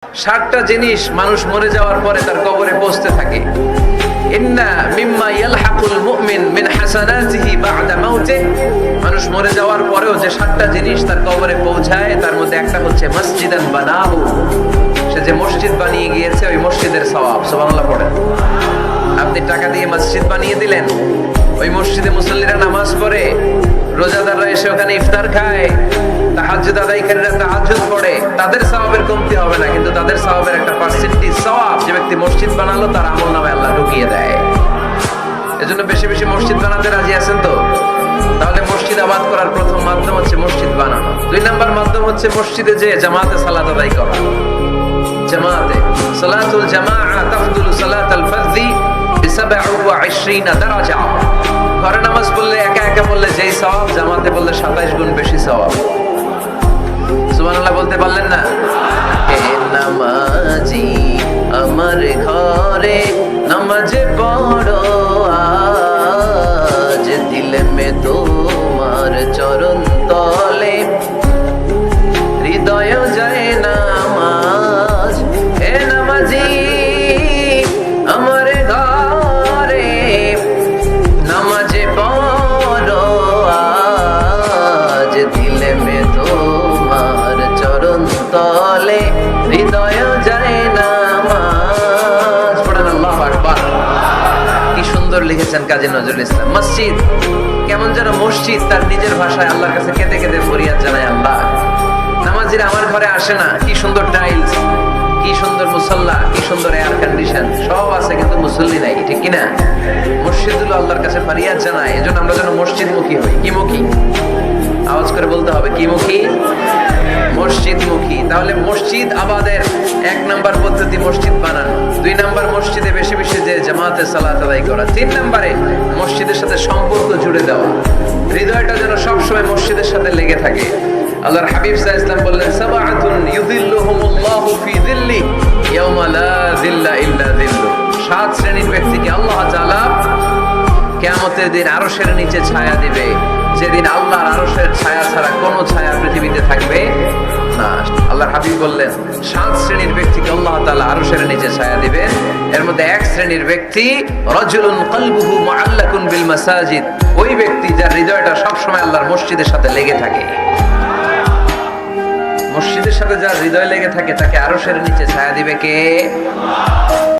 60টা জিনিস মানুষ মরে যাওয়ার পরে তার কবরে পৌঁছতে থাকে। ইন্না মিম্মা ইয়ালহাকুল মুমিন মিন হাসানাতিহি বা'দা মাউতিহি, মানুষ মরে যাওয়ার পরেও যে 60টা জিনিস তার কবরে পৌঁছায় তার মধ্যে একটা হচ্ছে মসজিদান বানাহু, সে যে মসজিদ বানিয়ে গিয়েছে ওই মসজিদের সওয়াব। সুবহানাল্লাহ পড়েন। আপনি টাকা দিয়ে মসজিদ বানিয়ে দিলেন, ওই মসজিদে মুসল্লিরা নামাজ পড়ে, রোজাদাররা এসে ওখানে ইফতার খায়, তাহাজ্জুদ আদায়কারীরা তাহাজ্জুদ পড়ে, তাদের সওয়াবের কমতি হবে না, কিন্তু তাদের সওয়াবের একটা পার্সেন্টেজ সওয়াব যে ব্যক্তি মসজিদ বানালো তার আমলনামায় আল্লাহ ঢুকিয়ে দেয়। এজন্য বেশি বেশি মসজিদ বানাতে রাজি আছেন তো? তাহলে মসজিদ আবাদ করার প্রথম মাধ্যম হচ্ছে মসজিদ বানানো। 2 নাম্বার মাধ্যম হচ্ছে মসজিদে যে জামাতে সালাত আদায় করা। জামাতে সালাতুল জামাআ তাফদুলু সালাতাল ফারযি বি27 দারাজা। ঘরে নামাজ পড়লে একা একা পড়লে যেই সওয়াব, জামাতে পড়লে 27 গুণ বেশি সওয়াব। সুবহানাল্লাহ বলতে পারলেন না? হে নামাজি আমার ঘরে নামাজ পড়ো আজ, দিল মে তোমার চরণ তলে হৃদয় যায় নামাজ। হে নামাজি আমার ঘরে নামাজ পড়ো আজ, দিল মে তোমার চরণ তলে হৃদয় যায় নামাজ। পড়েন আল্লাহু আকবার। কি সুন্দর লিখেছেন কাজী নজরুল ইসলাম। মসজিদ কেমন যেন মসজিদ তার নিজের ভাষায় আল্লাহর কাছে কেঁদে কেঁদে ফরিয়াদ জানায়, আল্লাহ নামাজিরা আমার ঘরে আসে না, কি সুন্দর টাইলস, কি সুন্দর মুসল্লা, কি সুন্দর এয়ার কন্ডিশন, সব আছে কিন্তু মুসল্লি নাই, ঠিক কিনা? মসজিদগুলো আল্লাহর কাছে ফরিয়াদ জানায়। এজন্য আমরা যেন মসজিদমুখী হই। কি মুখী? আওয়াজ করে বলতে হবে, কি মুখী? মসজিদমুখী। তাহলে মসজিদ আবাদের 1 নাম্বার পদ্ধতি মসজিদ বানানো। 2 নাম্বার মসজিদে বেশি বেশি যে জামাতে সালাত আদায় করা। 3 নাম্বারে মসজিদের সাথে সম্পর্ক জুড়ে দেওয়া, হৃদয়টা যেন সবসময় মসজিদের সাথে লেগে থাকে। আল্লাহর হাবিব সাল্লাল্লাহু আলাইহি ওয়াসাল্লাম বললেন, সাবআতুন ইউযিল্লুহুমুল্লাহু ফি যিল্লি ইয়াওমা লা যিল্লা ইল্লা যিল্লু। 7 শ্রেণীর ব্যক্তিকে আল্লাহ তাআলা কিয়ামতের দিন আরশের নিচে ছায়া দিবে, যেদিন আল্লাহর আরশের ছায়া ছাড়া কোনো ছায়া পৃথিবীতে থাকবে না। আল্লাহর হাবিব বললেন 7 শ্রেণীর ব্যক্তিকে আল্লাহ তাআলা আরশের নিচে ছায়া দিবেন। এর মধ্যে 1 শ্রেণীর ব্যক্তি রাজুলুন কলবুহু মুআল্লাকুন বিল মাসাজিদ, ওই ব্যক্তি যার হৃদয়টা সবসময় আল্লাহর মসজিদের সাথে লেগে থাকে। মসজিদের সাথে যার হৃদয় লেগে থাকে তাকে আরশের নিচে ছায়া দিবে কে?